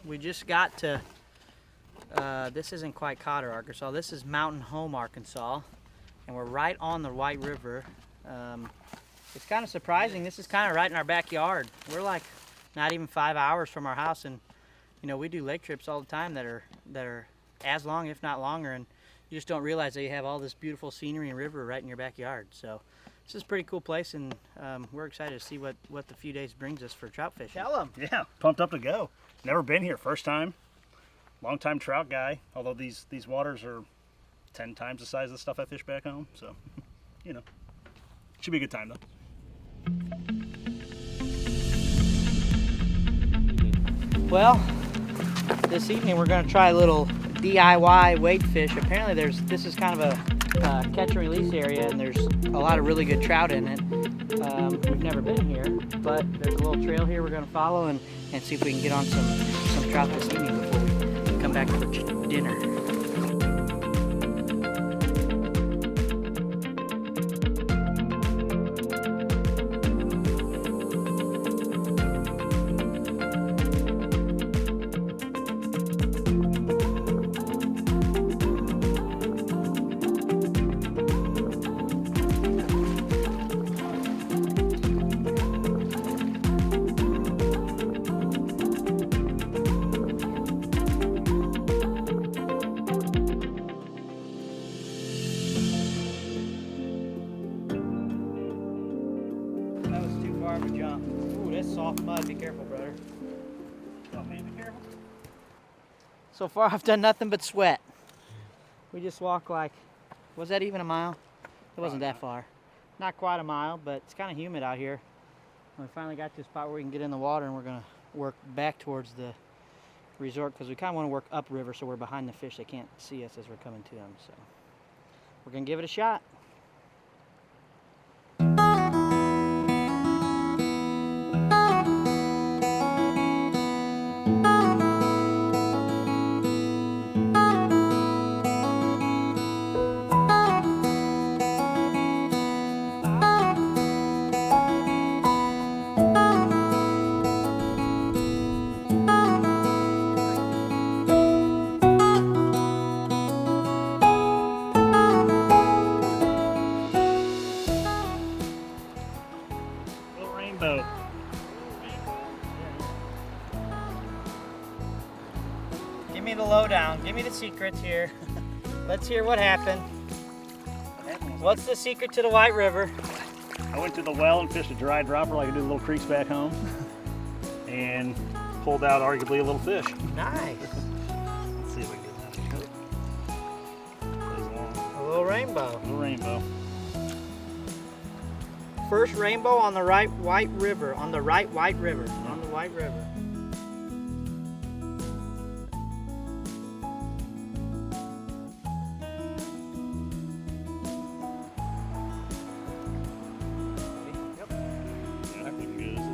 we just got to, this isn't quite Cotter, Arkansas. This is Mountain Home, Arkansas. And we're right on the White River. It's kind of surprising. This is kind of right in our backyard. We're like not even 5 hours from our house, and you know, we do lake trips all the time that are as long, if not longer, and you just don't realize that you have all this beautiful scenery and river right in your backyard. So this is a pretty cool place, and we're excited to see what the few days brings us for trout fishing. Tell them. Yeah, pumped up to go. Never been here, first time. Long time trout guy, although these waters are 10 times the size of the stuff I fish back home, so you know, should be a good time though. Well, this evening we're going to try a little DIY wade fish. Apparently this is kind of a catch and release area, and there's a lot of really good trout in it. We've never been here, but there's a little trail here we're going to follow and see if we can get on some trout this evening before we come back for dinner. Jump. Ooh, that's soft mud. Be careful, brother. Oh, man, be careful. So far, I've done nothing but sweat. We just walked like, was that even a mile? It wasn't that far. Not quite a mile, but it's kind of humid out here. And we finally got to a spot where we can get in the water, and we're going to work back towards the resort because we kind of want to work upriver so we're behind the fish. They can't see us as we're coming to them. So we're going to give it a shot. Rainbow. Give me the lowdown. Give me the secrets here. Let's hear what happened. What's the secret to the White River? I went to the well and fished a dry dropper like I do the little creeks back home, and pulled out arguably a little fish. Nice. Let's see if we can get that. A little rainbow. A little rainbow. First rainbow on the right White River. On the right White River. Yeah. On the White River. Yep. Yeah, that looking good, is it?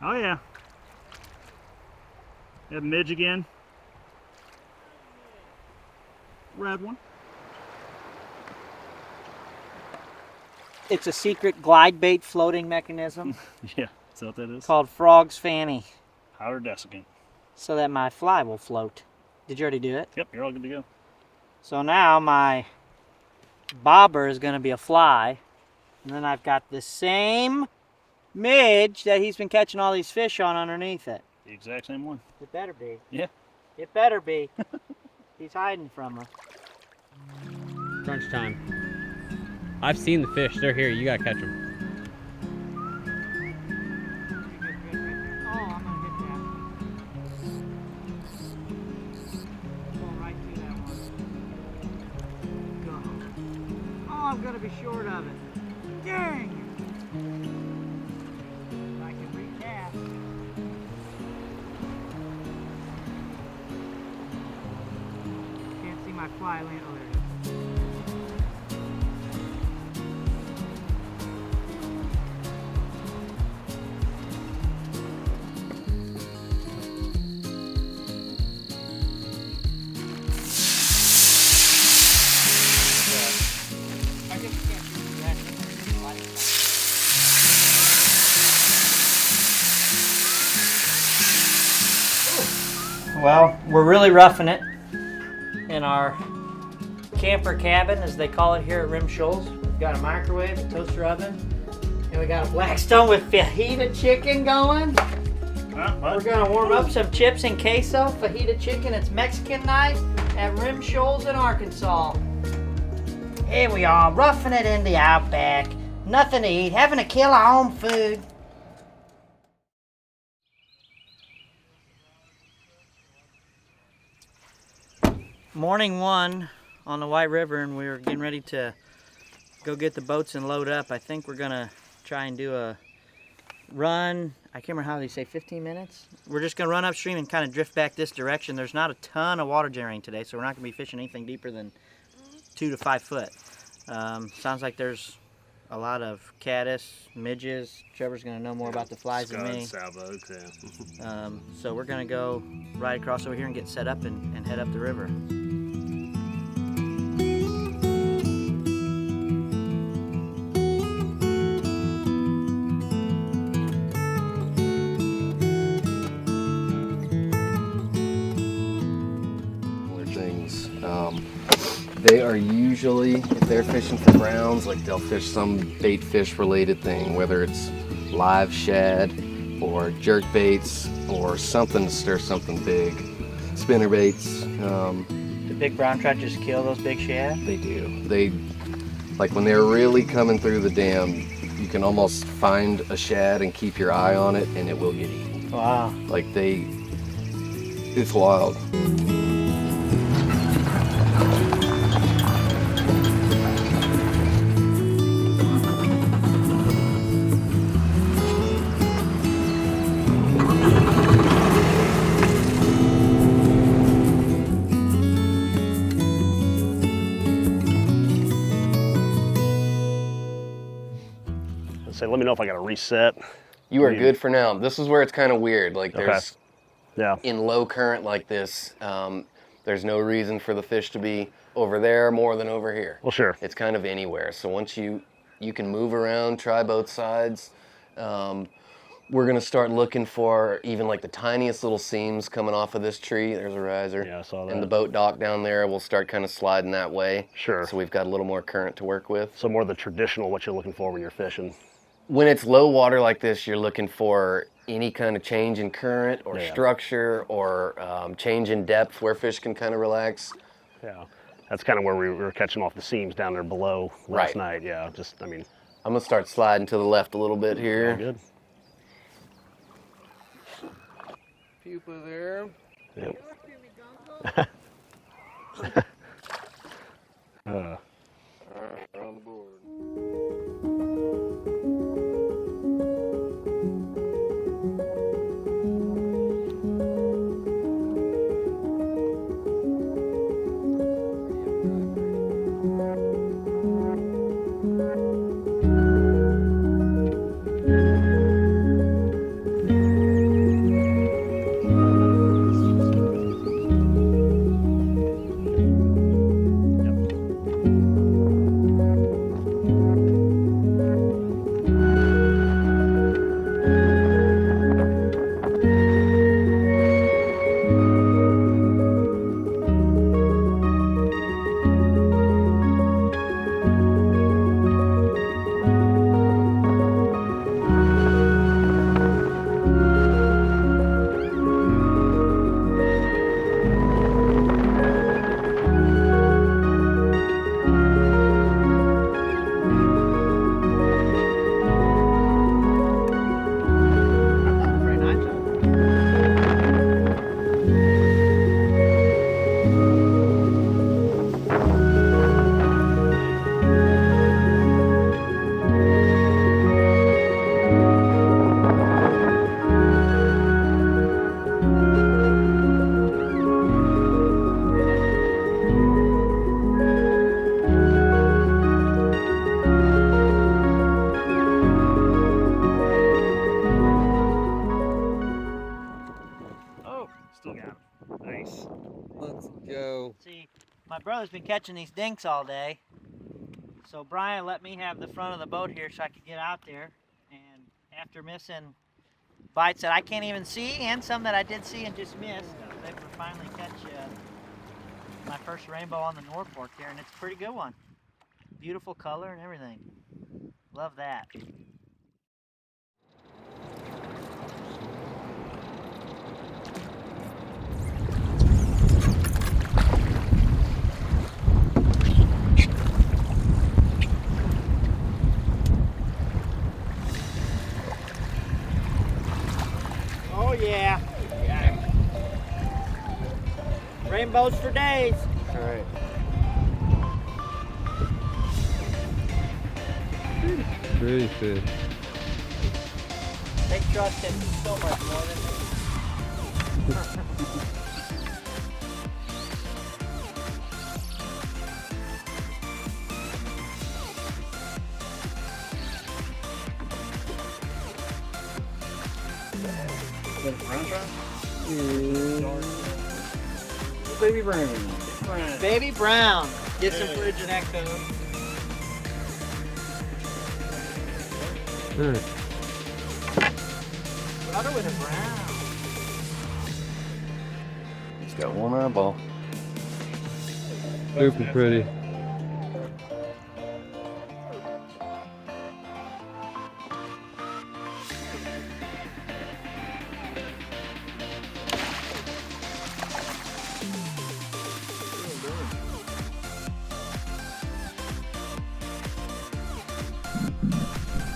Oh yeah. Have midge again. Red one. It's a secret glide bait floating mechanism. Yeah, is that what that is? Called frog's fanny. Powder desiccant. So that my fly will float. Did you already do it? Yep, you're all good to go. So now my bobber is going to be a fly. And then I've got the same midge that he's been catching all these fish on underneath it. The exact same one. It better be. Yeah. It better be. He's hiding from her. Crunch time. I've seen the fish. They're here. You gotta catch them. Oh, I'm gonna hit that. Going right to that one. Go. Oh, I'm gonna be short of it. Dang! If I can recast. Can't see my fly land. Oh, there it is. I just can't do that. Well, we're really roughing it in our camper cabin, as they call it here at Rim Shoals. We've got a microwave, a toaster oven, and we got a Blackstone with fajita chicken going. We're gonna warm up some chips and queso, fajita chicken. It's Mexican night at Rim Shoals in Arkansas. Here we are, roughing it in the outback. Nothing to eat, having to kill our own food. Morning one on the White River, and we were getting ready to go get the boats and load up. I think we're gonna try and do a run. I can't remember how they say, 15 minutes? We're just gonna run upstream and kind of drift back this direction. There's not a ton of water generating today, so we're not gonna be fishing anything deeper than 2 to 5 foot. Sounds like there's a lot of caddis, midges. Trevor's gonna know more about the flies than me. Salvos, yeah. So we're gonna go right across over here and get set up and head up the river. Things. They are usually, if they're fishing for browns, like they'll fish some bait fish related thing, whether it's live shad or jerk baits or something to stir something big. Spinner baits. The big brown trout just kill those big shad? They do. They, like when they're really coming through the dam, you can almost find a shad and keep your eye on it and it will get eaten. Wow. Like it's wild. Say, let me know if I got to reset. You are good for now. This is where it's kind of weird. Like there's, yeah, in low current like this, there's no reason for the fish to be over there more than over here. Well, sure. It's kind of anywhere. So once you can move around, try both sides. We're gonna start looking for even like the tiniest little seams coming off of this tree. There's a riser. Yeah, I saw that. And the boat dock down there, we'll start kind of sliding that way. Sure. So we've got a little more current to work with. So more the traditional, what you're looking for when you're fishing. When it's low water like this, you're looking for any kind of change in current or structure or change in depth where fish can kind of relax. Yeah, that's kind of where we were catching off the seams down there below last night. Yeah, just, I mean. I'm gonna start sliding to the left a little bit here. Good. Pupa there. Yep. All right, we're on the board. Still got him. Nice. Let's go. See, my brother's been catching these dinks all day. So Bryant let me have the front of the boat here so I could get out there. And after missing bites that I can't even see and some that I did see and just missed, I was able to finally catch my first rainbow on the Norfork here, and it's a pretty good one. Beautiful color and everything. Love that. Oh yeah. Rainbows for days. All right. Pretty fish. They trust him so much more than me. Brown trout? Baby brown. Baby brown. Get some footage of that code. All right. Brother with a brown. He's got one eyeball. Super pretty.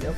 Yep.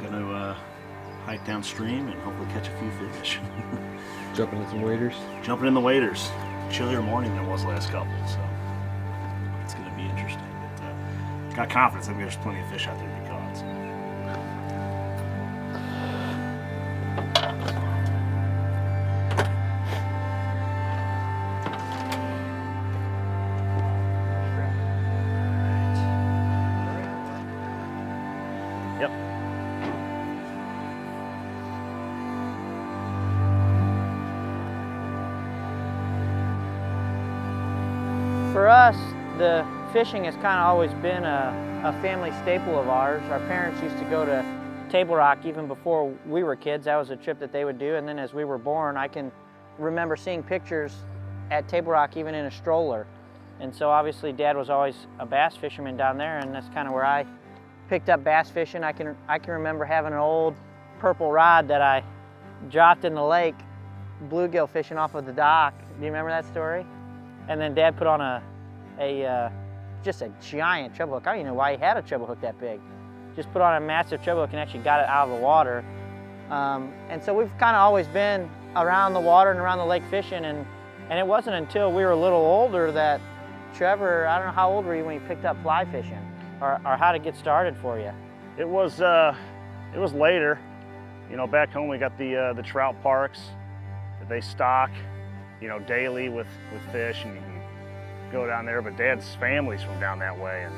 Gonna hike downstream and hopefully catch a few fish. Jumping in some waders. Jumping in the waders. Chillier morning than it was last couple, so it's gonna be interesting. But, got confidence that there's plenty of fish out there to be caught. So. Yep. For us, the fishing has kind of always been a family staple of ours. Our parents used to go to Table Rock even before we were kids. That was a trip that they would do. And then as we were born, I can remember seeing pictures at Table Rock even in a stroller. And so obviously Dad was always a bass fisherman down there, and that's kind of where I picked up bass fishing. I can remember having an old purple rod that I dropped in the lake, bluegill fishing off of the dock. Do you remember that story? And then Dad put on just a giant treble hook. I don't even know why he had a treble hook that big. Just put on a massive treble hook and actually got it out of the water. And so we've kind of always been around the water and around the lake fishing, and it wasn't until we were a little older that Trevor, I don't know, how old were you when you picked up fly fishing, or how to get started for you? It was later. You know, back home we got the trout parks that they stock, you know, daily with fish, and you can go down there. But Dad's family's from down that way and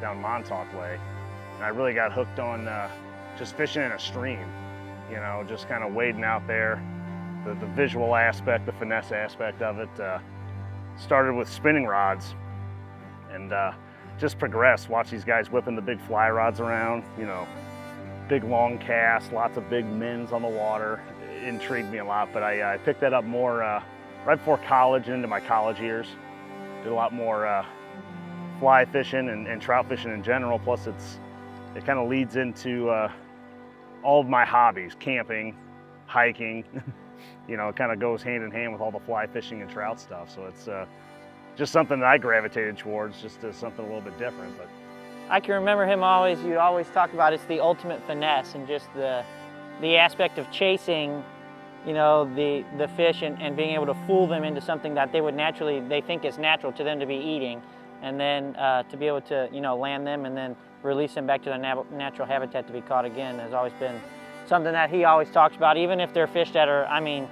down Montauk way, and I really got hooked on just fishing in a stream. You know, just kind of wading out there. The visual aspect, the finesse aspect of it. Started with spinning rods, and just progressed. Watch these guys whipping the big fly rods around. You know, big long casts, lots of big mins on the water. It intrigued me a lot, but I picked that up more right before college and into my college years. Did a lot more fly fishing and trout fishing in general. Plus it kind of leads into all of my hobbies, camping, hiking. You know, it kind of goes hand in hand with all the fly fishing and trout stuff. So it's just something that I gravitated towards, just as something a little bit different. But I can remember him always, you always talk about it's the ultimate finesse and just the aspect of chasing, you know, the fish and being able to fool them into something that they think is natural to them to be eating, and then to be able to, you know, land them and then release them back to their natural habitat to be caught again has always been something that he always talks about, even if they're fish that are, I mean,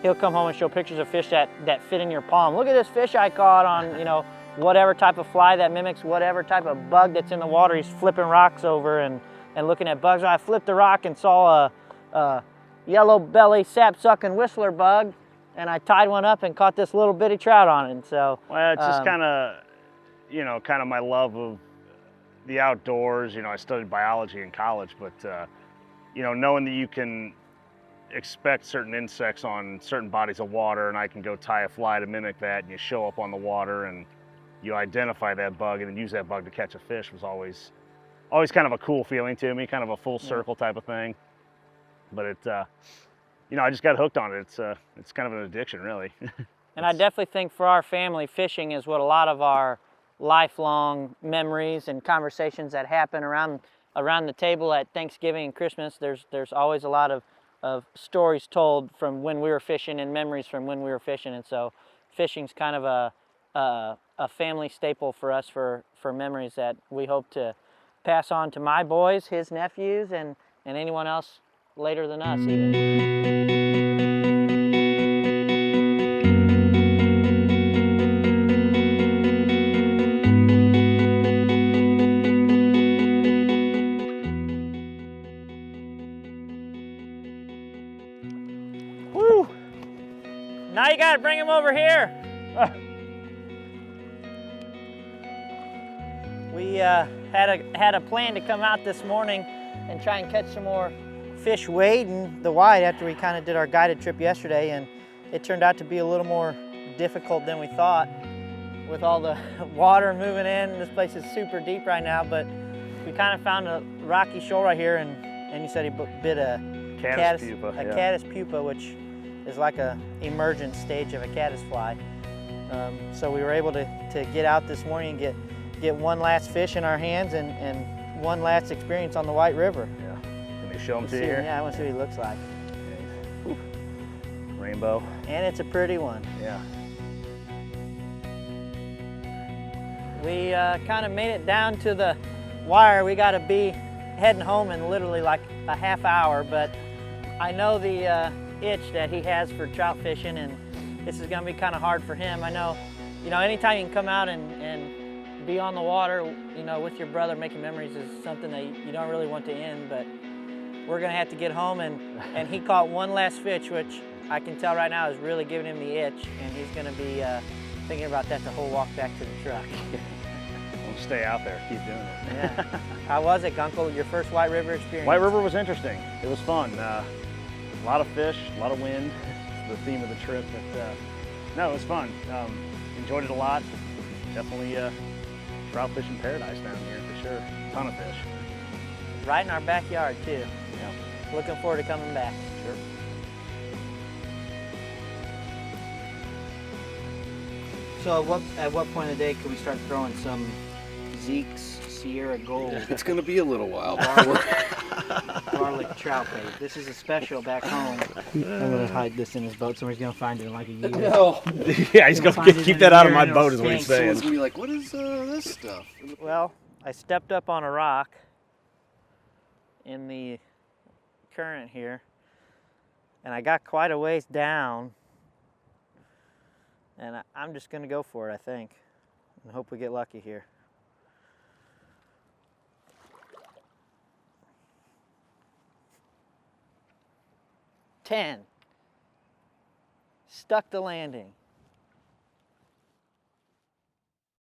he'll come home and show pictures of fish that fit in your palm. Look at this fish I caught on, you know, whatever type of fly that mimics whatever type of bug that's in the water. He's flipping rocks over and looking at bugs. I flipped a rock and saw a yellow belly sap-sucking whistler bug, and I tied one up and caught this little bitty trout on it. And so, well, it's just kind of, you know, kind of my love of the outdoors. You know, I studied biology in college, but you know, knowing that you can expect certain insects on certain bodies of water, and I can go tie a fly to mimic that, and you show up on the water and you identify that bug and then use that bug to catch a fish was always kind of a cool feeling to me, kind of a full circle type of thing. But it, you know, I just got hooked on it. It's kind of an addiction, really. And I definitely think for our family, fishing is what a lot of our lifelong memories and conversations that happen around the table at Thanksgiving and Christmas. There's always a lot of stories told from when we were fishing and memories from when we were fishing, and so fishing's kind of a family staple for us for memories that we hope to pass on to my boys, his nephews, and anyone else later than us even. Woo! Now you gotta bring him over here. We had a plan to come out this morning and try and catch some more fish wading the Wide after we kind of did our guided trip yesterday, and it turned out to be a little more difficult than we thought with all the water moving in. This place is super deep right now, but we kind of found a rocky shoal right here, and you said he bit a caddis pupa, which is like a emergent stage of a caddisfly. So we were able to get out this morning and get one last fish in our hands and one last experience on the White River. Yeah. Can they show him to you here? Yeah, I want to see what he looks like. Ooh. Rainbow. And it's a pretty one. Yeah. We kind of made it down to the wire. We got to be heading home in literally like a half hour, but I know the itch that he has for trout fishing, and this is going to be kind of hard for him. I know, you know, anytime you can come out and be on the water, you know, with your brother making memories is something that you don't really want to end, but we're going to have to get home, and he caught one last fish, which I can tell right now is really giving him the itch, and he's going to be thinking about that the whole walk back to the truck. We'll stay out there, keep doing it. Yeah. How was it, Gunkel, your first White River experience? White River was interesting. It was fun. A lot of fish, a lot of wind. It's the theme of the trip, but no, it was fun. Enjoyed it a lot. Definitely trout fishing paradise down here for sure. Ton of fish. Right in our backyard too. Yeah. Looking forward to coming back. Sure. So at what point of the day could we start throwing some Zeke's Sierra Gold It's going to be a little while. garlic trout bait? This is a special back home. I'm gonna hide this in his boat. Somebody's gonna find it in like a year. No. Yeah, he's going to keep that out of my boat is what he's Someone's saying. going to be like, what is this stuff? Well, I stepped up on a rock in the current here, and I got quite a ways down, and I'm just gonna go for it, I think, and hope we get lucky here. Stuck the landing.